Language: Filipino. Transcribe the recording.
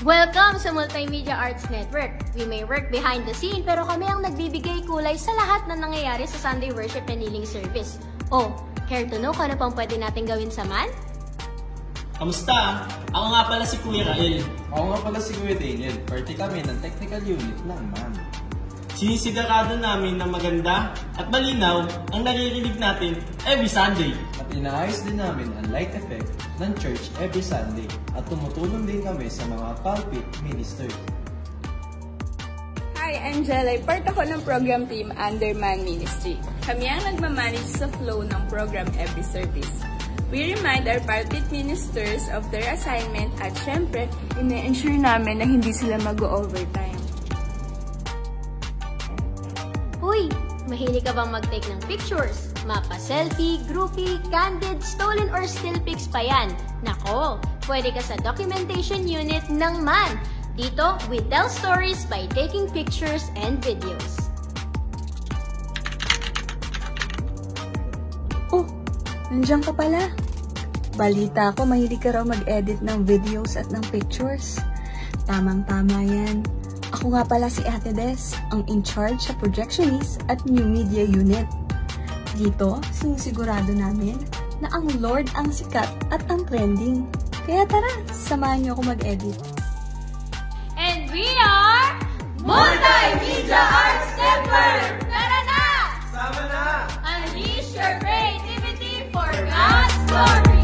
Welcome sa Multimedia Arts Network. We may work behind the scene pero kami ang nagbibigay kulay sa lahat na nangyayari sa Sunday Worship and Healing Service. Oh, care to know kung ano pang pwede natin gawin sa MAN? Kamusta? Ako nga pala si Kuya Rael. Ako nga pala si Kuya Daniel. Party kami ng technical unit ng MAN. Sinisigurado namin na maganda at malinaw ang naririnig natin every Sunday. At inaayos din namin ang light effect ng church every Sunday. At tumutulong din kami sa mga pulpit ministers. Hi, I'm Jelay. Part ako ng program team under MAN Ministry. Kami ang nagmamanage sa flow ng program every service. We remind our pulpit ministers of their assignment at syempre, ina-ensure namin na hindi sila mag-overtime. Uy, mahilig ka bang mag-take ng pictures? Mapa-selfie, groupie, candid, stolen or still pics pa yan? Nako, pwede ka sa documentation unit ng MAN. Dito, we tell stories by taking pictures and videos. Oh, nandiyan ka pala. Balita ko, mahilig ka raw mag-edit ng videos at ng pictures. Tamang-tama yan. Ako nga pala si Ate Des, ang in-charge sa projectionist at new media unit. Dito, sinisigurado namin na ang Lord ang sikat at ang trending. Kaya tara, samahan niyo ako mag-edit. And we are Multimedia Arts Network! Tara na! Sama na! Unleash your creativity for God's glory!